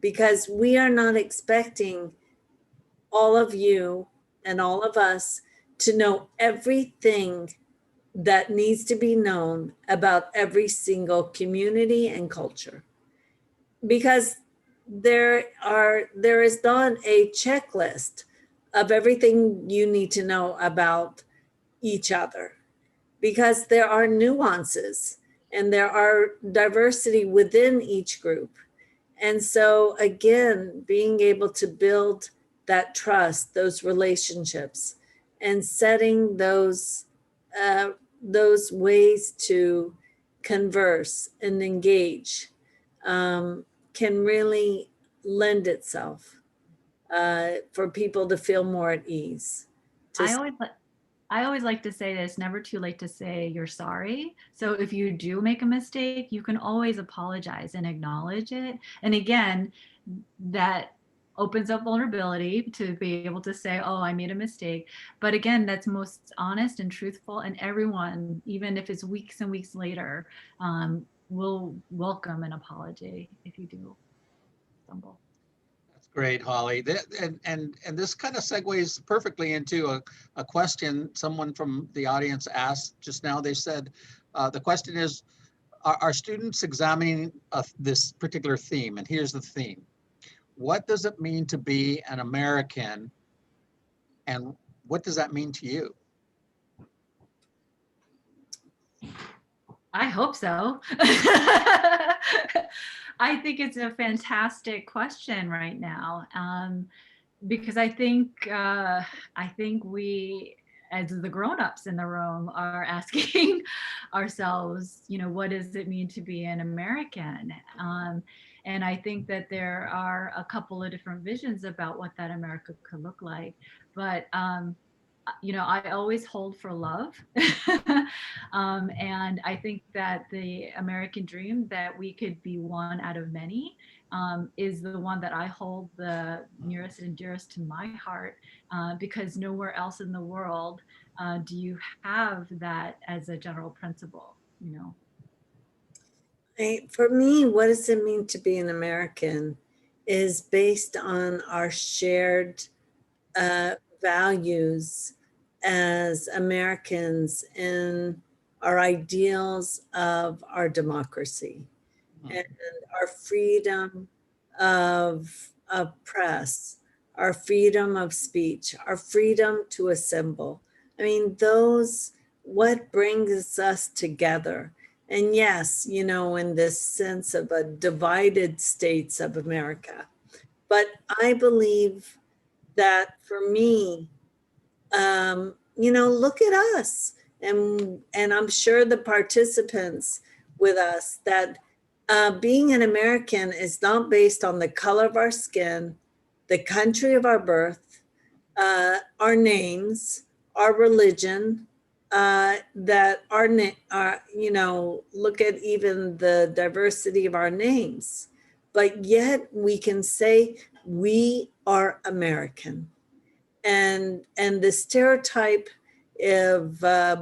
because we are not expecting all of you and all of us to know everything that needs to be known about every single community and culture, because there is not a checklist of everything you need to know about each other, because there are nuances and there are diversity within each group. And so again, being able to build that trust, those relationships, and setting those ways to converse and engage can really lend itself for people to feel more at ease. I always like to say that it's never too late to say you're sorry. So if you do make a mistake, you can always apologize and acknowledge it. And again, that opens up vulnerability to be able to say, oh, I made a mistake. But again, that's most honest and truthful. And everyone, even if it's weeks and weeks later, will welcome an apology if you do stumble. That's great, Holly. And this kind of segues perfectly into a question someone from the audience asked just now. They said, the question is, are students examining this particular theme? And here's the theme. What does it mean to be an American? And what does that mean to you? I hope so. I think it's a fantastic question right now, because I think we, as the grown-ups in the room, are asking ourselves, what does it mean to be an American? And I think that there are a couple of different visions about what that America could look like, but I always hold for love. And I think that the American dream, that we could be one out of many, is the one that I hold the nearest and dearest to my heart, because nowhere else in the world do you have that as a general principle, For me, what does it mean to be an American is based on our shared values as Americans in our ideals of our democracy and our freedom of press, our freedom of speech, our freedom to assemble. I mean, what brings us together. And yes, in this sense of a divided states of America. But I believe that for me, look at us, and I'm sure the participants with us, that being an American is not based on the color of our skin, the country of our birth, our names, our religion, that look at even the diversity of our names, but yet we can say we are American. And the stereotype of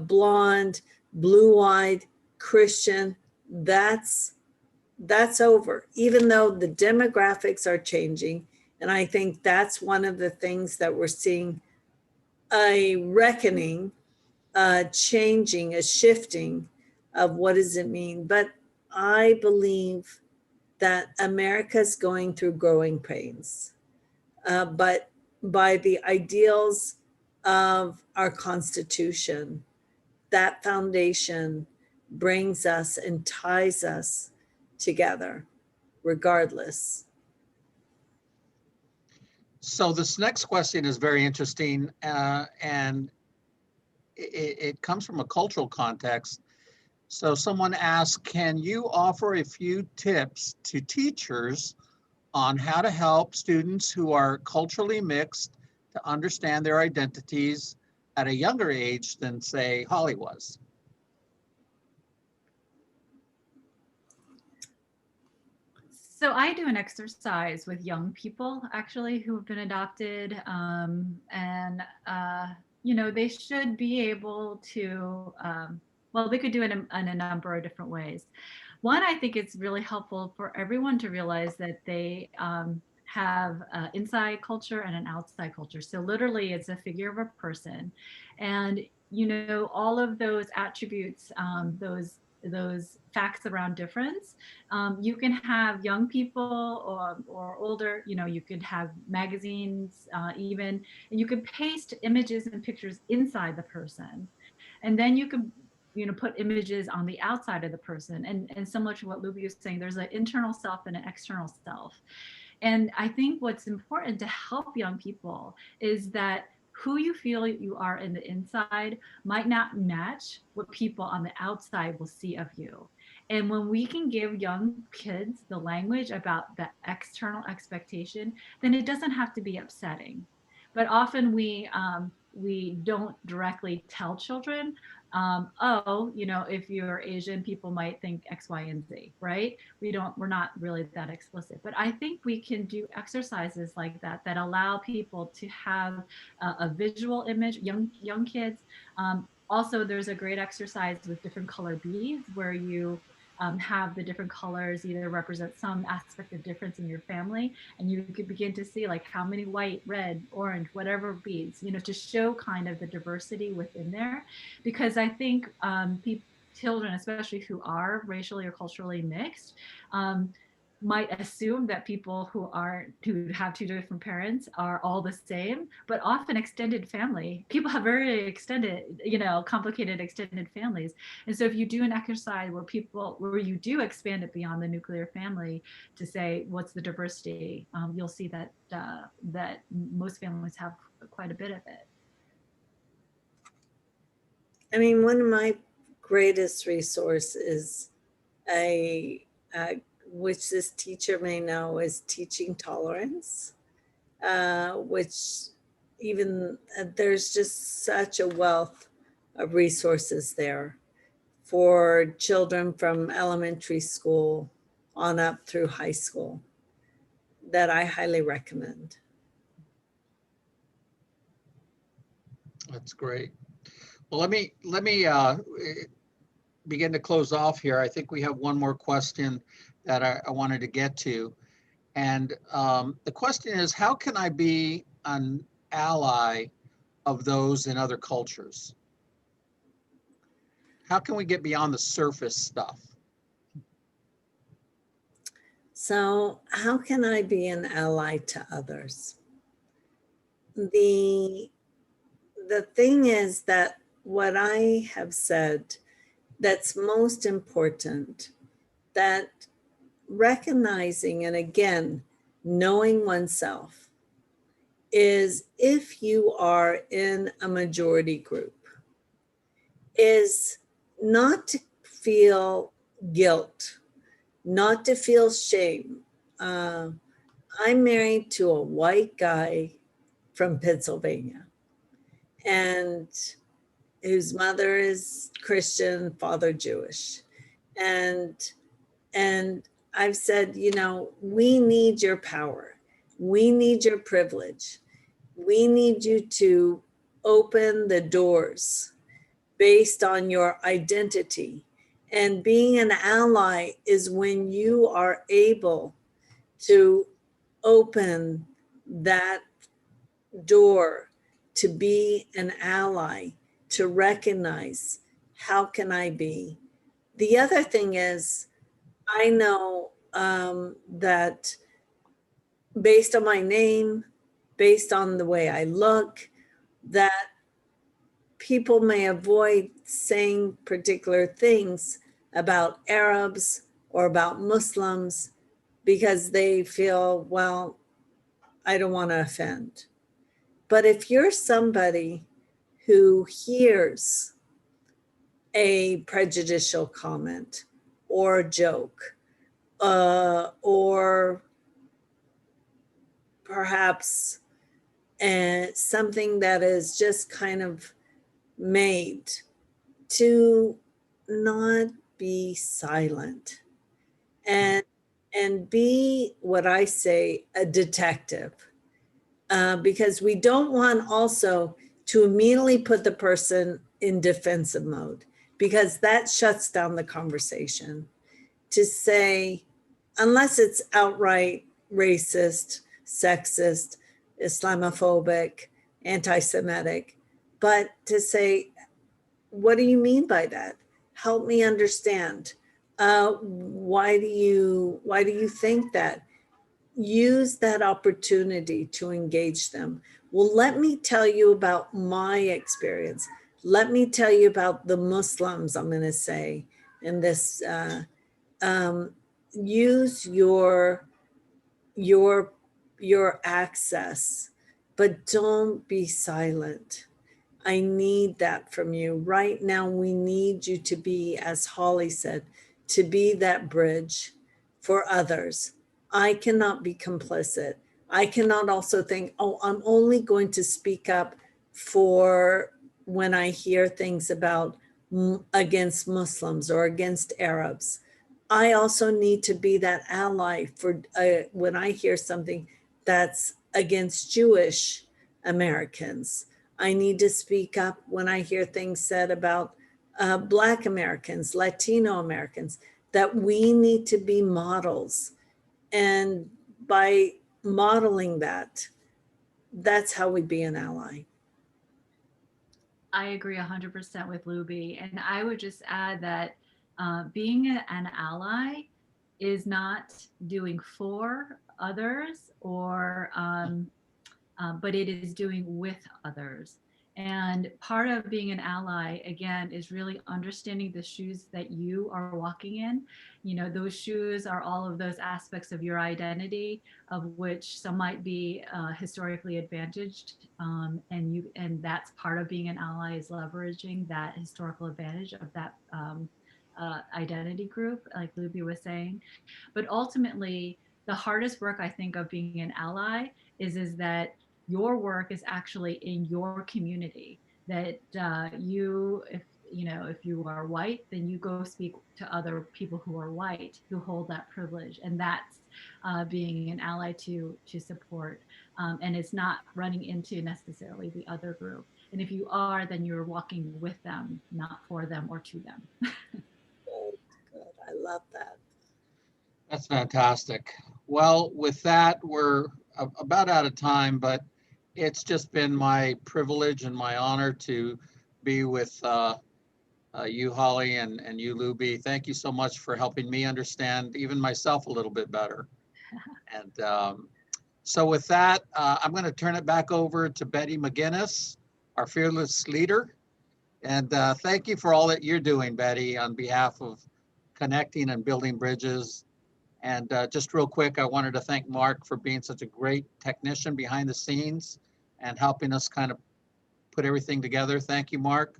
blonde, blue-eyed Christian, that's over, even though the demographics are changing. And I think that's one of the things that we're seeing, a reckoning, changing, a shifting of what does it mean. But I believe that America's going through growing pains. But by the ideals of our Constitution, that foundation brings us and ties us together, regardless. So this next question is very interesting, and it comes from a cultural context. So someone asked, can you offer a few tips to teachers on how to help students who are culturally mixed to understand their identities at a younger age than, say, Holly was? So I do an exercise with young people, actually, who have been adopted, and they should be able to. Well, they could do it in a number of different ways. One, I think it's really helpful for everyone to realize that they have an inside culture and an outside culture. So literally, it's a figure of a person, and all of those attributes, those facts around difference. You can have young people or older, you could have magazines even, and you could paste images and pictures inside the person. And then you could, put images on the outside of the person. And similar to what Luby was saying, there's an internal self and an external self. And I think what's important to help young people is that who you feel you are in the inside might not match what people on the outside will see of you. And when we can give young kids the language about the external expectation, then it doesn't have to be upsetting. But often we don't directly tell children oh, if you're Asian, people might think X, Y, and Z, right? We're not really that explicit, but I think we can do exercises like that that allow people to have a visual image, young kids. Also, there's a great exercise with different color beads where you have the different colors either represent some aspect of difference in your family, and you could begin to see like how many white, red, orange, whatever beads, to show kind of the diversity within there. Because I think children, especially who are racially or culturally mixed, might assume that people who have two different parents are all the same, but often extended family people have very extended, complicated extended families. And so if you do an exercise where you do expand it beyond the nuclear family to say what's the diversity, you'll see that that most families have quite a bit of it. I mean, one of my greatest resources is which this teacher may know, is teaching tolerance, which even there's just such a wealth of resources there for children from elementary school on up through high school that I highly recommend. That's great. Well, let me begin to close off here. I think we have one more question that I wanted to get to. And the question is, how can I be an ally of those in other cultures? How can we get beyond the surface stuff? So how can I be an ally to others? The thing is that what I have said that's most important, that recognizing and again, knowing oneself, is if you are in a majority group, is not to feel guilt, not to feel shame. I'm married to a white guy from Pennsylvania, and whose mother is Christian, father Jewish. And I've said, we need your power. We need your privilege. We need you to open the doors based on your identity. And being an ally is when you are able to open that door to be an ally, to recognize, how can I be? The other thing is, I know that based on my name, based on the way I look, that people may avoid saying particular things about Arabs or about Muslims because they feel, well, I don't want to offend. But if you're somebody who hears a prejudicial comment or joke, or perhaps something that is just kind of made, to not be silent and be, what I say, a detective. Because we don't want also to immediately put the person in defensive mode, because that shuts down the conversation. To say, unless it's outright racist, sexist, Islamophobic, anti-Semitic, but to say, what do you mean by that? Help me understand. Why do you think that? Use that opportunity to engage them. Well, let me tell you about my experience. Let me tell you about the Muslims, I'm going to say, in this. Use your access, but don't be silent. I need that from you. Right now, we need you to be, as Holly said, to be that bridge for others. I cannot be complicit. I cannot also think, oh, I'm only going to speak up for when I hear things about against Muslims or against Arabs. I also need to be that ally for when I hear something that's against Jewish Americans. I need to speak up when I hear things said about Black Americans, Latino Americans, that we need to be models. And by modeling that, that's how we be an ally. I agree 100% with Luby. And I would just add that being an ally is not doing for others but it is doing with others. And part of being an ally, again, is really understanding the shoes that you are walking in. You know, those shoes are all of those aspects of your identity, of which some might be historically advantaged, and that's part of being an ally, is leveraging that historical advantage of that identity group, like Luby was saying. But ultimately, the hardest work, I think, of being an ally is that your work is actually in your community. That if you are white, then you go speak to other people who are white, who hold that privilege, and that's being an ally to support. And it's not running into necessarily the other group. And if you are, then you're walking with them, not for them or to them. Good, good. I love that. That's fantastic. Well, with that, we're about out of time, but it's just been my privilege and my honor to be with you, Holly, and you, Luby. Thank you so much for helping me understand even myself a little bit better. And so with that, I'm going to turn it back over to Betty McGinnis, our fearless leader. And thank you for all that you're doing, Betty, on behalf of connecting and building bridges. And just real quick, I wanted to thank Mark for being such a great technician behind the scenes and helping us kind of put everything together. Thank you, Mark.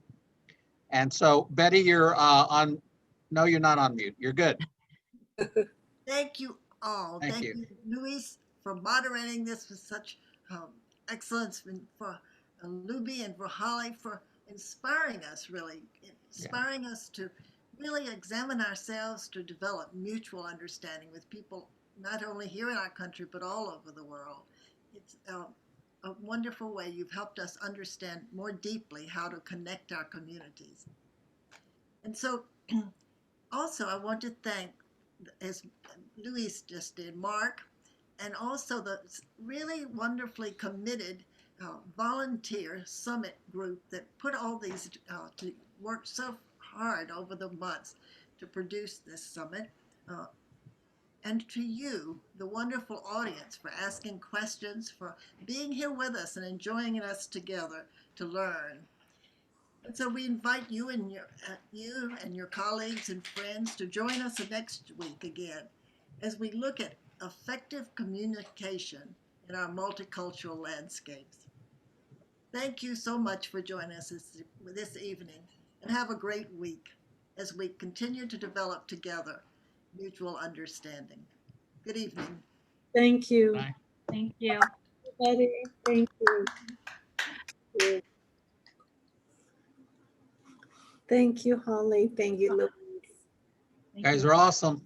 And so Betty, you're on, no, you're not on mute. You're good. Thank you all. Thank Thank you. you, Luis, for moderating this with such excellence, and for Luby and for Holly for inspiring us, really, inspiring us to really examine ourselves to develop mutual understanding with people not only here in our country, but all over the world. It's a wonderful way you've helped us understand more deeply how to connect our communities. And so also I want to thank, as Luis just did, Mark, and also the really wonderfully committed volunteer summit group that put all these to work so hard over the months to produce this summit. And to you, the wonderful audience, for asking questions, for being here with us and enjoying us together to learn. And so we invite you and your colleagues and friends to join us next week again as we look at effective communication in our multicultural landscapes. Thank you so much for joining us this evening, and have a great week as we continue to develop together mutual understanding. Good evening. Thank you, Bye. Thank you. Betty. Thank you. Thank you, Holly. Thank you, Louise. Thank Guys you. are awesome.